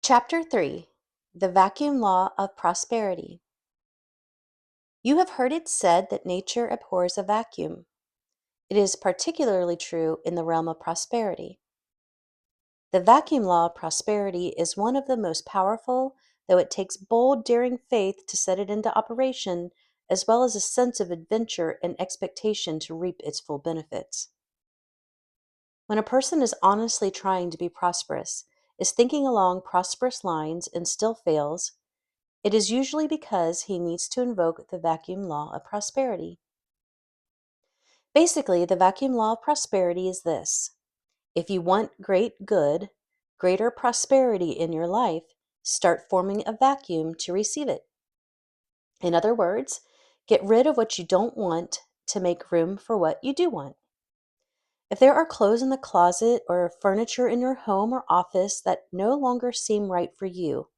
Chapter 3: The Vacuum Law of Prosperity. You have heard it said that nature abhors a vacuum. It is particularly true in the realm of prosperity. The vacuum law of prosperity is one of the most powerful, though it takes bold, daring faith to set it into operation, as well as a sense of adventure and expectation to reap its full benefits. When a person is honestly trying to be prosperous, is thinking along prosperous lines and still fails, it is usually because he needs to invoke the vacuum law of prosperity. Basically, the vacuum law of prosperity is this: if you want greater prosperity in your life, start forming a vacuum to receive it. In other words, get rid of what you don't want to make room for what you do want. If there are clothes in the closet or furniture in your home or office that no longer seem right for you,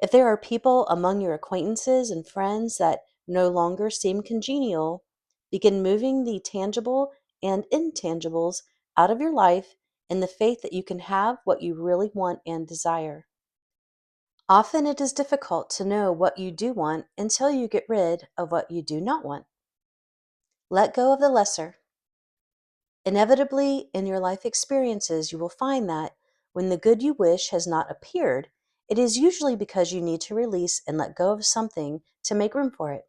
if there are people among your acquaintances and friends that no longer seem congenial, begin moving the tangible and intangibles out of your life in the faith that you can have what you really want and desire. Often it is difficult to know what you do want until you get rid of what you do not want. Let go of the lesser. Inevitably, in your life experiences, you will find that when the good you wish has not appeared, it is usually because you need to release and let go of something to make room for it.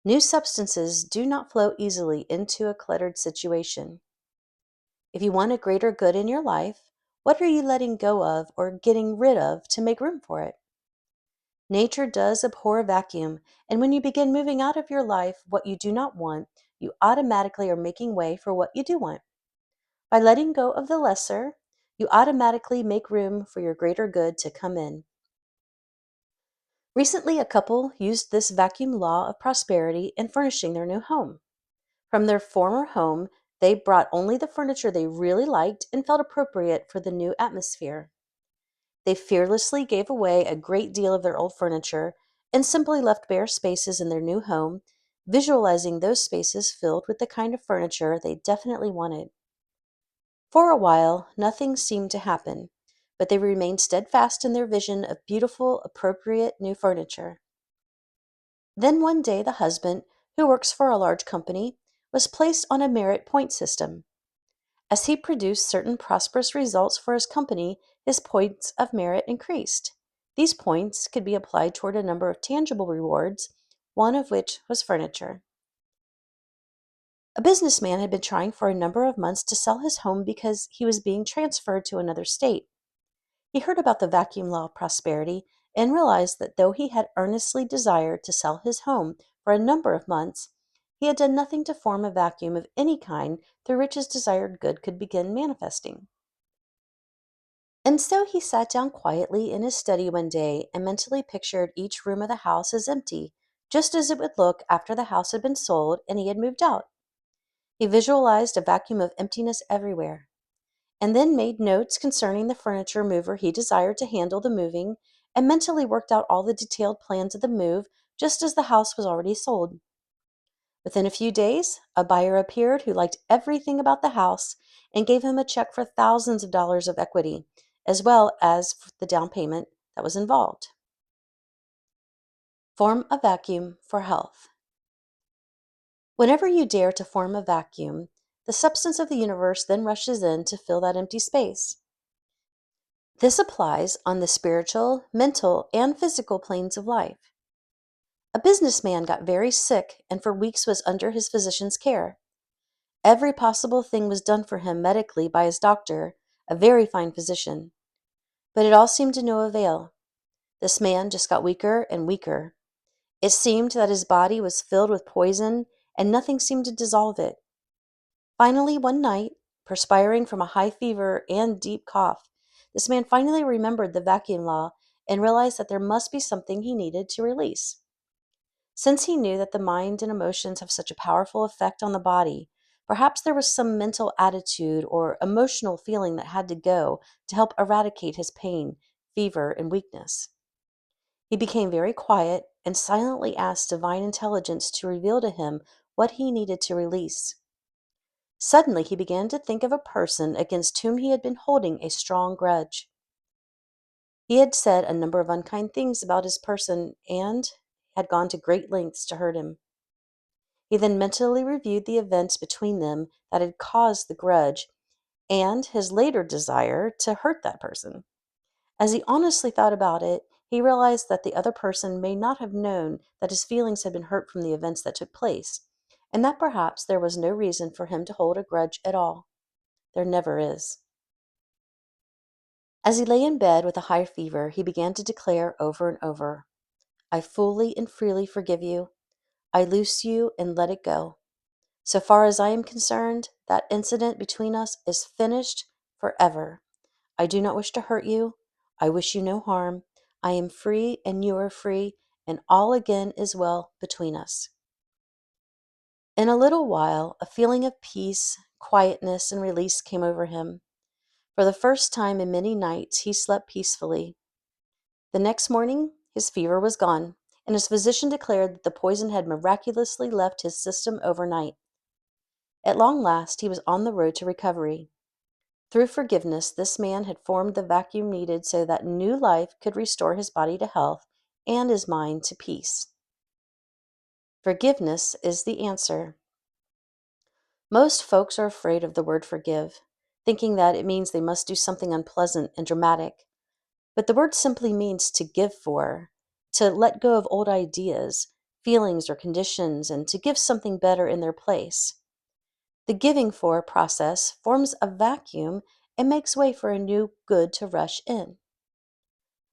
New substances do not flow easily into a cluttered situation. If you want a greater good in your life, what are you letting go of or getting rid of to make room for it? Nature does abhor a vacuum, and when you begin moving out of your life what you do not want, you automatically are making way for what you do want. By letting go of the lesser, you automatically make room for your greater good to come in. Recently, a couple used this vacuum law of prosperity in furnishing their new home. From their former home, they brought only the furniture they really liked and felt appropriate for the new atmosphere. They fearlessly gave away a great deal of their old furniture and simply left bare spaces in their new home, visualizing those spaces filled with the kind of furniture they definitely wanted. For a while, nothing seemed to happen, but they remained steadfast in their vision of beautiful, appropriate new furniture. Then one day, the husband, who works for a large company, was placed on a merit point system. As he produced certain prosperous results for his company, his points of merit increased. These points could be applied toward a number of tangible rewards, one of which was furniture. A businessman had been trying for a number of months to sell his home because he was being transferred to another state. He heard about the vacuum law of prosperity and realized that though he had earnestly desired to sell his home for a number of months, he had done nothing to form a vacuum of any kind through which his desired good could begin manifesting. And so he sat down quietly in his study one day and mentally pictured each room of the house as empty, just as it would look after the house had been sold and he had moved out. He visualized a vacuum of emptiness everywhere, and then made notes concerning the furniture mover he desired to handle the moving, and mentally worked out all the detailed plans of the move, just as the house was already sold. Within a few days, a buyer appeared who liked everything about the house and gave him a check for thousands of dollars of equity, as well as the down payment that was involved. Form a vacuum for health. Whenever you dare to form a vacuum, the substance of the universe then rushes in to fill that empty space. This applies on the spiritual, mental, and physical planes of life. A businessman got very sick and for weeks was under his physician's care. Every possible thing was done for him medically by his doctor, a very fine physician. But it all seemed to no avail. This man just got weaker and weaker. It seemed that his body was filled with poison and nothing seemed to dissolve it. Finally, one night, perspiring from a high fever and deep cough, this man finally remembered the vacuum law and realized that there must be something he needed to release. Since he knew that the mind and emotions have such a powerful effect on the body, perhaps there was some mental attitude or emotional feeling that had to go to help eradicate his pain, fever, and weakness. He became very quiet and silently asked divine intelligence to reveal to him what he needed to release. Suddenly, he began to think of a person against whom he had been holding a strong grudge. He had said a number of unkind things about his person and had gone to great lengths to hurt him. He then mentally reviewed the events between them that had caused the grudge and his later desire to hurt that person. As he honestly thought about it, he realized that the other person may not have known that his feelings had been hurt from the events that took place, and that perhaps there was no reason for him to hold a grudge at all. There never is. As he lay in bed with a high fever, he began to declare over and over, I fully and freely forgive you. I loose you and let it go. So far as I am concerned, that incident between us is finished forever. I do not wish to hurt you. I wish you no harm. I am free and you are free, and all again is well between us. In a little while, a feeling of peace, quietness, and release came over him. For the first time in many nights, he slept peacefully. The next morning, his fever was gone, and his physician declared that the poison had miraculously left his system overnight. At long last, he was on the road to recovery. Through forgiveness, this man had formed the vacuum needed so that new life could restore his body to health and his mind to peace. Forgiveness is the answer. Most folks are afraid of the word forgive, thinking that it means they must do something unpleasant and dramatic. But the word simply means to give for, to let go of old ideas, feelings, or conditions, and to give something better in their place. The giving for process forms a vacuum and makes way for a new good to rush in.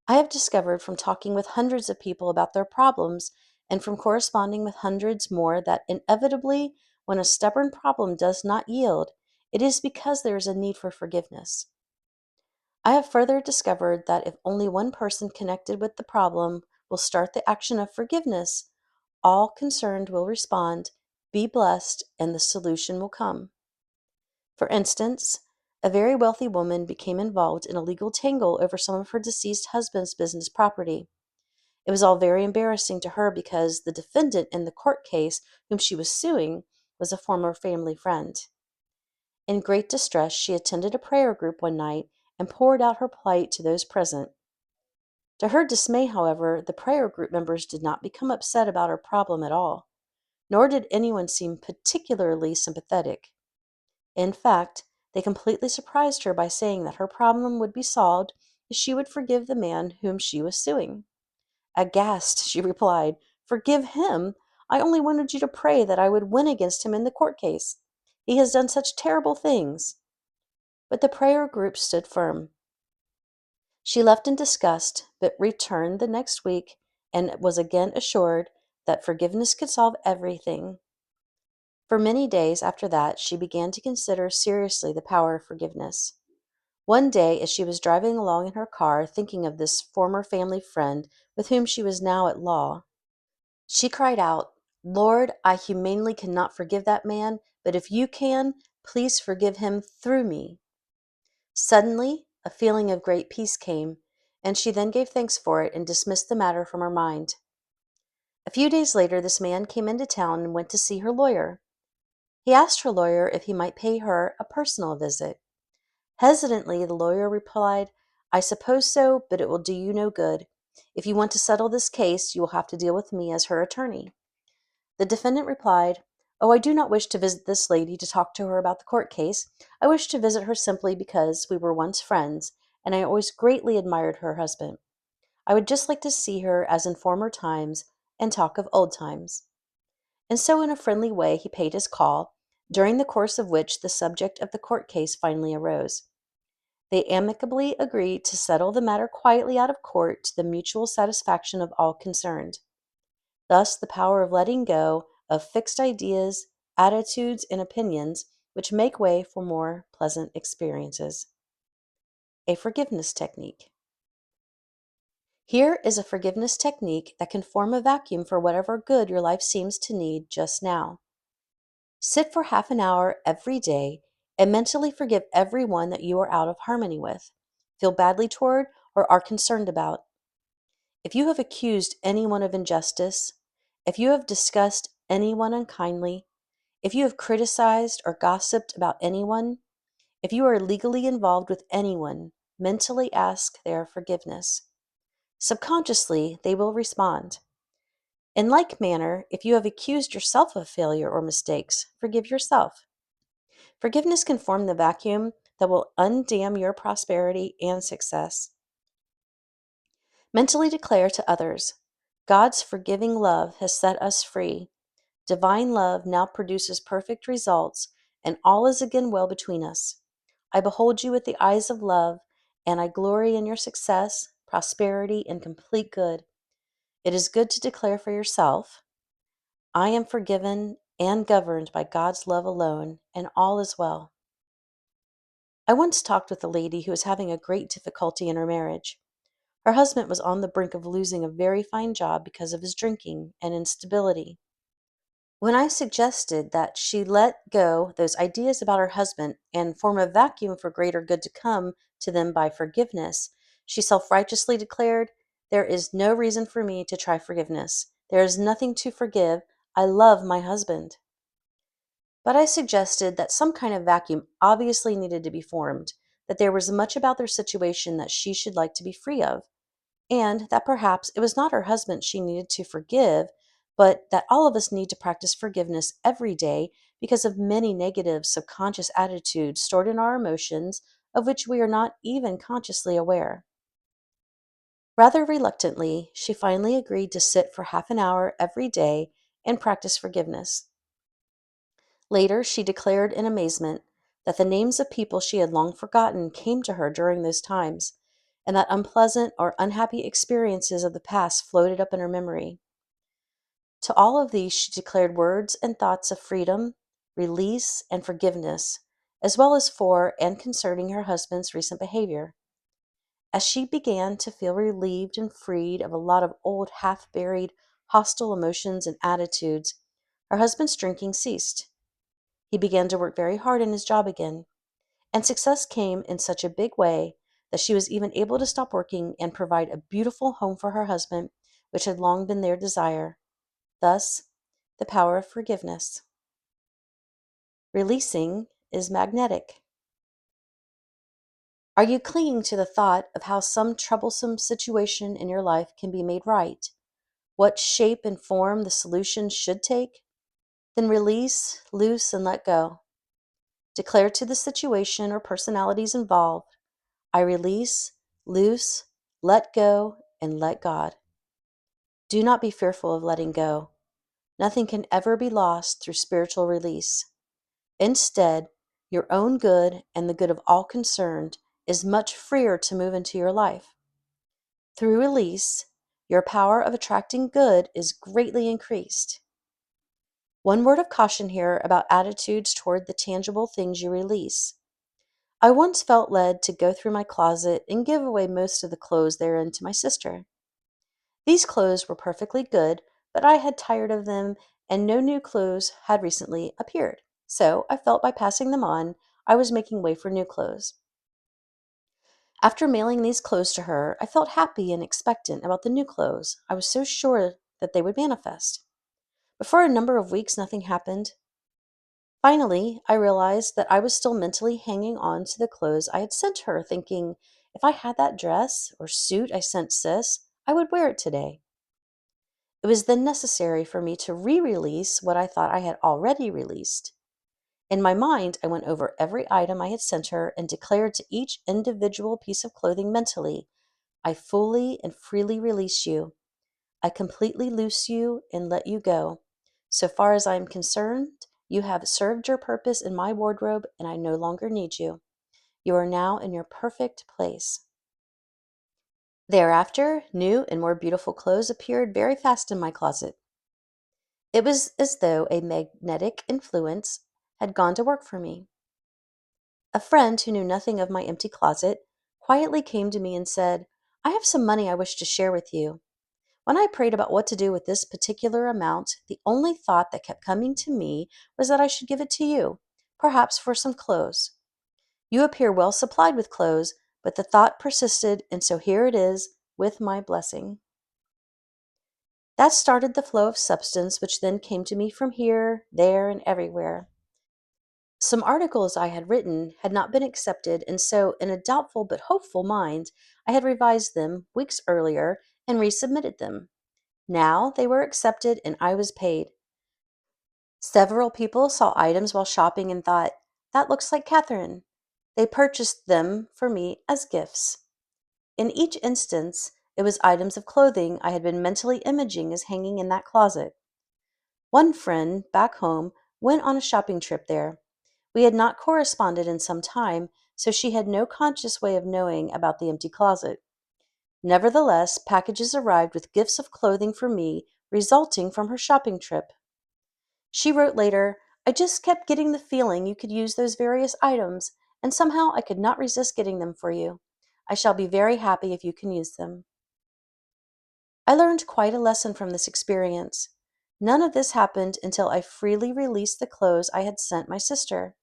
I have discovered from talking with hundreds of people about their problems and from corresponding with hundreds more that inevitably, when a stubborn problem does not yield, it is because there is a need for forgiveness. I have further discovered that if only one person connected with the problem will start the action of forgiveness, all concerned will respond, be blessed, and the solution will come. For instance, a very wealthy woman became involved in a legal tangle over some of her deceased husband's business property. It was all very embarrassing to her because the defendant in the court case whom she was suing was a former family friend. In great distress, she attended a prayer group one night and poured out her plight to those present. To her dismay, however, the prayer group members did not become upset about her problem at all, nor did anyone seem particularly sympathetic. In fact, they completely surprised her by saying that her problem would be solved if she would forgive the man whom she was suing. Aghast, she replied, Forgive him? I only wanted you to pray that I would win against him in the court case. He has done such terrible things. But the prayer group stood firm. She left in disgust, but returned the next week and was again assured that forgiveness could solve everything. For many days after that, she began to consider seriously the power of forgiveness. One day, as she was driving along in her car, thinking of this former family friend with whom she was now at law, she cried out, Lord, I humanely cannot forgive that man, but if you can, please forgive him through me. Suddenly, a feeling of great peace came, and she then gave thanks for it and dismissed the matter from her mind. A few days later, this man came into town and went to see her lawyer. He asked her lawyer if he might pay her a personal visit. Hesitantly, the lawyer replied, I suppose so, but it will do you no good. If you want to settle this case, you will have to deal with me as her attorney. The defendant replied, Oh, I do not wish to visit this lady to talk to her about the court case. I wish to visit her simply because we were once friends, and I always greatly admired her husband. I would just like to see her as in former times and talk of old times. And so, in a friendly way, he paid his call, during the course of which the subject of the court case finally arose. They amicably agreed to settle the matter quietly out of court to the mutual satisfaction of all concerned. Thus, the power of letting go of fixed ideas, attitudes, and opinions which make way for more pleasant experiences. A forgiveness technique. Here is a forgiveness technique that can form a vacuum for whatever good your life seems to need just now. Sit for half an hour every day and mentally forgive everyone that you are out of harmony with, feel badly toward, or are concerned about. If you have accused anyone of injustice, if you have discussed anyone unkindly, if you have criticized or gossiped about anyone, if you are legally involved with anyone, mentally ask their forgiveness. Subconsciously, they will respond. In like manner, if you have accused yourself of failure or mistakes, forgive yourself. Forgiveness can form the vacuum that will undam your prosperity and success. Mentally declare to others, God's forgiving love has set us free. Divine love now produces perfect results, and all is again well between us. I behold you with the eyes of love, and I glory in your success, prosperity, and complete good. It is good to declare for yourself, I am forgiven and governed by God's love alone, and all is well. I once talked with a lady who was having a great difficulty in her marriage. Her husband was on the brink of losing a very fine job because of his drinking and instability. When I suggested that she let go those ideas about her husband and form a vacuum for greater good to come to them by forgiveness, she self-righteously declared, There is no reason for me to try forgiveness. There is nothing to forgive. I love my husband. But I suggested that some kind of vacuum obviously needed to be formed, that there was much about their situation that she should like to be free of, and that perhaps it was not her husband she needed to forgive, but that all of us need to practice forgiveness every day because of many negative subconscious attitudes stored in our emotions of which we are not even consciously aware. Rather reluctantly, she finally agreed to sit for half an hour every day and practice forgiveness. Later, she declared in amazement that the names of people she had long forgotten came to her during those times, and that unpleasant or unhappy experiences of the past floated up in her memory. To all of these, she declared words and thoughts of freedom, release, and forgiveness, as well as for and concerning her husband's recent behavior. As she began to feel relieved and freed of a lot of old, half buried, hostile emotions and attitudes, her husband's drinking ceased. He began to work very hard in his job again, and success came in such a big way that she was even able to stop working and provide a beautiful home for her husband, which had long been their desire. Thus, the power of forgiveness. Releasing is magnetic. Are you clinging to the thought of how some troublesome situation in your life can be made right? What shape and form the solution should take? Then release, loose, and let go. Declare to the situation or personalities involved, I release, loose, let go, and let God. Do not be fearful of letting go. Nothing can ever be lost through spiritual release. Instead, your own good and the good of all concerned is much freer to move into your life. Through release, your power of attracting good is greatly increased. One word of caution here about attitudes toward the tangible things you release. I once felt led to go through my closet and give away most of the clothes therein to my sister. These clothes were perfectly good, but I had tired of them and no new clothes had recently appeared. So I felt by passing them on, I was making way for new clothes. After mailing these clothes to her, I felt happy and expectant about the new clothes. I was so sure that they would manifest. But for a number of weeks, nothing happened. Finally, I realized that I was still mentally hanging on to the clothes I had sent her, thinking, if I had that dress or suit I sent Sis, I would wear it today. It was then necessary for me to re-release what I thought I had already released. In my mind, I went over every item I had sent her and declared to each individual piece of clothing mentally, I fully and freely release you. I completely loose you and let you go. So far as I am concerned, you have served your purpose in my wardrobe and I no longer need you. You are now in your perfect place. Thereafter, new and more beautiful clothes appeared very fast in my closet. It was as though a magnetic influence had gone to work for me. A friend who knew nothing of my empty closet quietly came to me and said, I have some money I wish to share with you. When I prayed about what to do with this particular amount, the only thought that kept coming to me was that I should give it to you, perhaps for some clothes. You appear well supplied with clothes, but the thought persisted, and so here it is, with my blessing. That started the flow of substance, which then came to me from here, there, and everywhere. Some articles I had written had not been accepted, and so, in a doubtful but hopeful mind, I had revised them weeks earlier and resubmitted them. Now they were accepted and I was paid. Several people saw items while shopping and thought, "That looks like Catherine." They purchased them for me as gifts. In each instance, it was items of clothing I had been mentally imaging as hanging in that closet. One friend back home went on a shopping trip there. We had not corresponded in some time, so she had no conscious way of knowing about the empty closet. Nevertheless, packages arrived with gifts of clothing for me resulting from her shopping trip. She wrote later, "I just kept getting the feeling you could use those various items, and somehow I could not resist getting them for you. I shall be very happy if you can use them." I learned quite a lesson from this experience. None of this happened until I freely released the clothes I had sent my sister.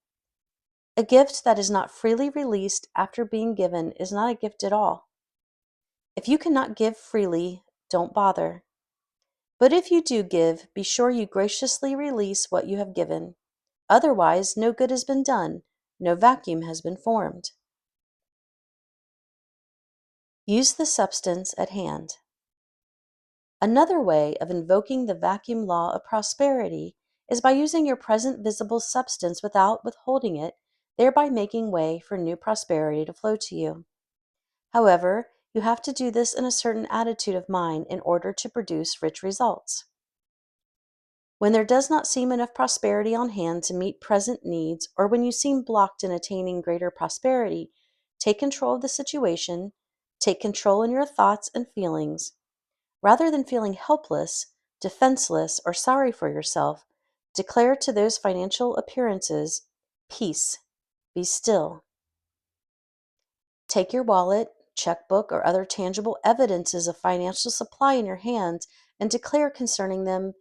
A gift that is not freely released after being given is not a gift at all. If you cannot give freely, don't bother. But if you do give, be sure you graciously release what you have given. Otherwise, no good has been done, no vacuum has been formed. Use the substance at hand. Another way of invoking the vacuum law of prosperity is by using your present visible substance without withholding it, thereby making way for new prosperity to flow to you. However, you have to do this in a certain attitude of mind in order to produce rich results. When there does not seem enough prosperity on hand to meet present needs, or when you seem blocked in attaining greater prosperity, take control of the situation, take control in your thoughts and feelings. Rather than feeling helpless, defenseless, or sorry for yourself, declare to those financial appearances, "Peace, be still." Take your wallet, checkbook, or other tangible evidences of financial supply in your hands and declare concerning them,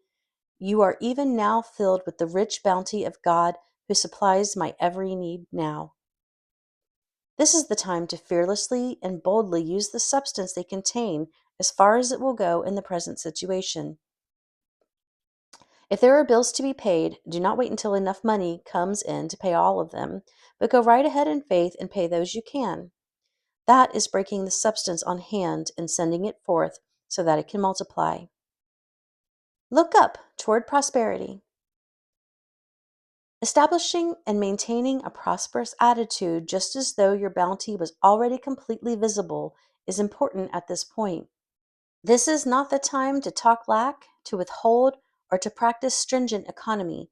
"You are even now filled with the rich bounty of God who supplies my every need now." This is the time to fearlessly and boldly use the substance they contain as far as it will go in the present situation. If there are bills to be paid, do not wait until enough money comes in to pay all of them, but go right ahead in faith and pay those you can. That is breaking the substance on hand and sending it forth so that it can multiply. Look up toward prosperity. Establishing and maintaining a prosperous attitude just as though your bounty was already completely visible is important at this point. This is not the time to talk lack, to withhold, or to practice stringent economy.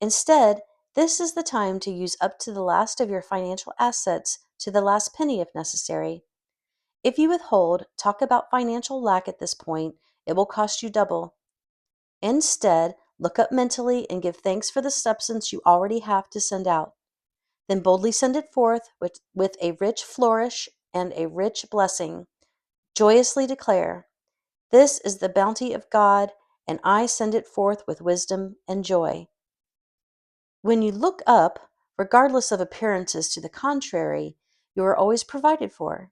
Instead, this is the time to use up to the last of your financial assets to the last penny if necessary. If you withhold, talk about financial lack at this point, it will cost you double. Instead, look up mentally and give thanks for the substance you already have to send out. Then boldly send it forth with a rich flourish and a rich blessing. Joyously declare, "This is the bounty of God, and I send it forth with wisdom and joy." When you look up, regardless of appearances to the contrary, you are always provided for.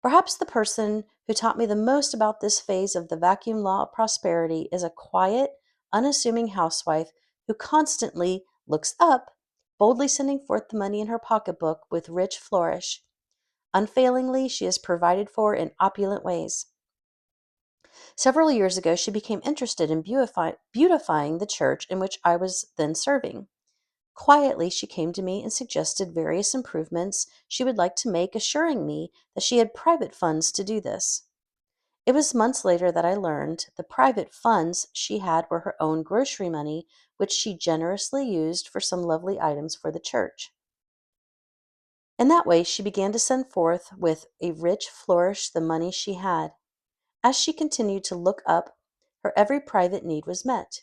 Perhaps the person who taught me the most about this phase of the vacuum law of prosperity is a quiet, unassuming housewife who constantly looks up, boldly sending forth the money in her pocketbook with rich flourish. Unfailingly, she is provided for in opulent ways. Several years ago, she became interested in beautifying the church in which I was then serving. Quietly, she came to me and suggested various improvements she would like to make, assuring me that she had private funds to do this. It was months later that I learned the private funds she had were her own grocery money, which she generously used for some lovely items for the church. In that way, she began to send forth with a rich flourish the money she had. As she continued to look up, her every private need was met.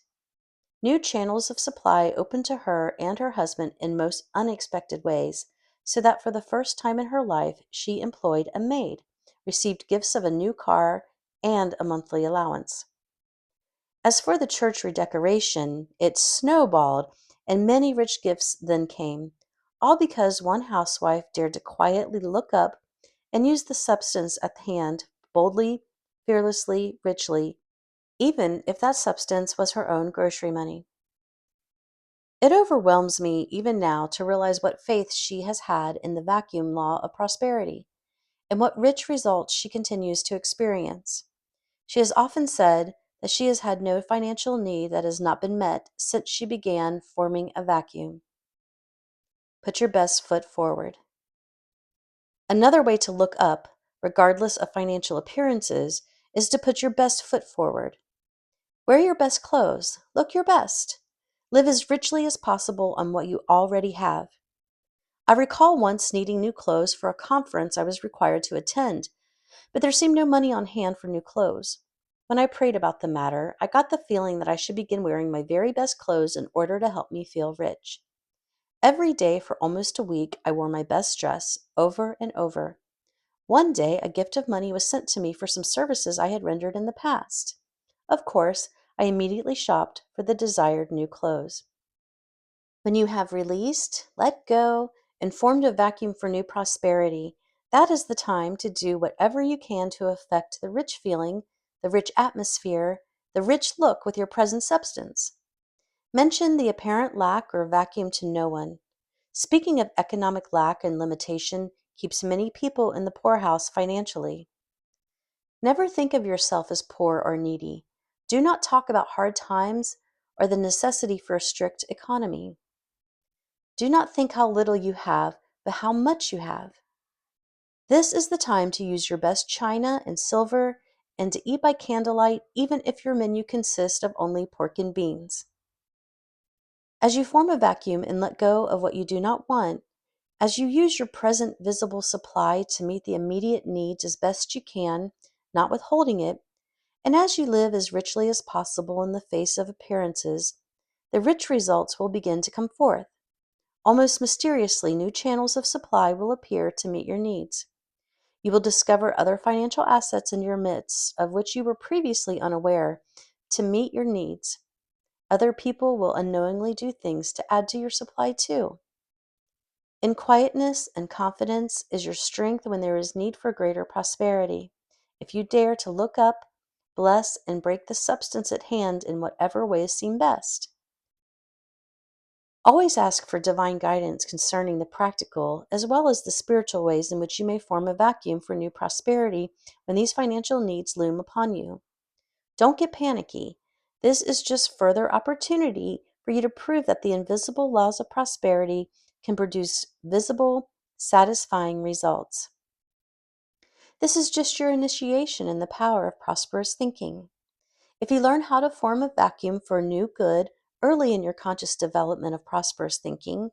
New channels of supply opened to her and her husband in most unexpected ways, so that for the first time in her life she employed a maid, received gifts of a new car, and a monthly allowance. As for the church redecoration, it snowballed, and many rich gifts then came, all because one housewife dared to quietly look up and use the substance at hand boldly, fearlessly, richly, even if that substance was her own grocery money. It overwhelms me even now to realize what faith she has had in the vacuum law of prosperity. and what rich results she continues to experience. She has often said that she has had no financial need that has not been met since she began forming a vacuum. Put your best foot forward. Another way to look up, regardless of financial appearances, is to put your best foot forward. Wear your best clothes. Look your best. Live as richly as possible on what you already have. I recall once needing new clothes for a conference I was required to attend, but there seemed no money on hand for new clothes. When I prayed about the matter, I got the feeling that I should begin wearing my very best clothes in order to help me feel rich. Every day for almost a week, I wore my best dress over and over. One day, a gift of money was sent to me for some services I had rendered in the past. Of course, I immediately shopped for the desired new clothes. When you have released, let go, and formed a vacuum for new prosperity, that is the time to do whatever you can to affect the rich feeling, the rich atmosphere, the rich look with your present substance. Mention the apparent lack or vacuum to no one. Speaking of economic lack and limitation keeps many people in the poorhouse financially. Never think of yourself as poor or needy. Do not talk about hard times or the necessity for a strict economy. Do not think how little you have, but how much you have. This is the time to use your best china and silver and to eat by candlelight, even if your menu consists of only pork and beans. As you form a vacuum and let go of what you do not want, as you use your present visible supply to meet the immediate needs as best you can, not withholding it, and as you live as richly as possible in the face of appearances, the rich results will begin to come forth. Almost mysteriously, new channels of supply will appear to meet your needs. You will discover other financial assets in your midst of which you were previously unaware to meet your needs. Other people will unknowingly do things to add to your supply too. In quietness and confidence is your strength when there is need for greater prosperity. If you dare to look up, bless, and break the substance at hand in whatever ways seem best. Always ask for divine guidance concerning the practical as well as the spiritual ways in which you may form a vacuum for new prosperity when these financial needs loom upon you. Don't get panicky. This is just further opportunity for you to prove that the invisible laws of prosperity can produce visible, satisfying results. This is just your initiation in the power of prosperous thinking. If you learn how to form a vacuum for new good early in your conscious development of prosperous thinking,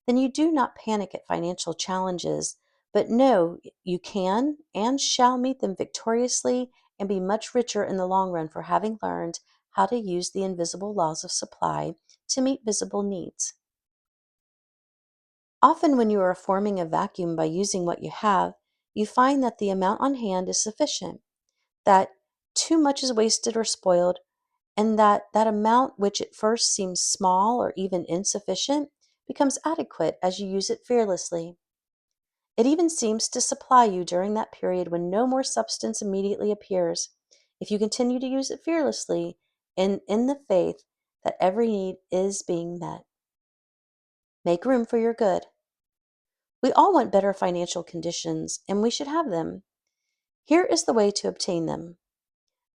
then you do not panic at financial challenges, but know you can and shall meet them victoriously and be much richer in the long run for having learned how to use the invisible laws of supply to meet visible needs. Often, when you are forming a vacuum by using what you have, you find that the amount on hand is sufficient, that too much is wasted or spoiled, and that amount which at first seems small or even insufficient becomes adequate as you use it fearlessly. It even seems to supply you during that period when no more substance immediately appears, if you continue to use it fearlessly and in the faith that every need is being met. Make room for your good. We all want better financial conditions, and we should have them. Here is the way to obtain them.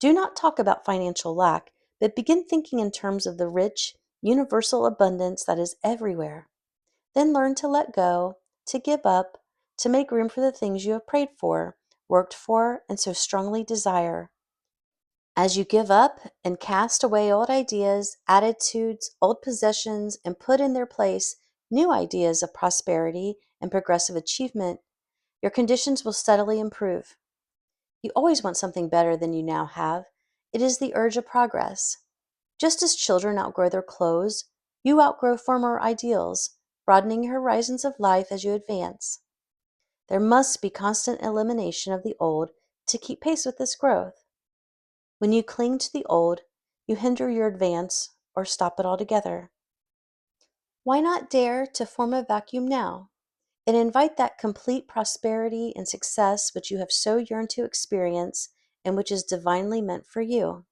Do not talk about financial lack, but begin thinking in terms of the rich, universal abundance that is everywhere. Then learn to let go, to give up, to make room for the things you have prayed for, worked for, and so strongly desire. As you give up and cast away old ideas, attitudes, old possessions, and put in their place new ideas of prosperity and progressive achievement, your conditions will steadily improve. You always want something better than you now have. It is the urge of progress. Just as children outgrow their clothes, you outgrow former ideals, broadening your horizons of life as you advance. There must be constant elimination of the old to keep pace with this growth. When you cling to the old, you hinder your advance or stop it altogether. Why not dare to form a vacuum now and invite that complete prosperity and success which you have so yearned to experience and which is divinely meant for you?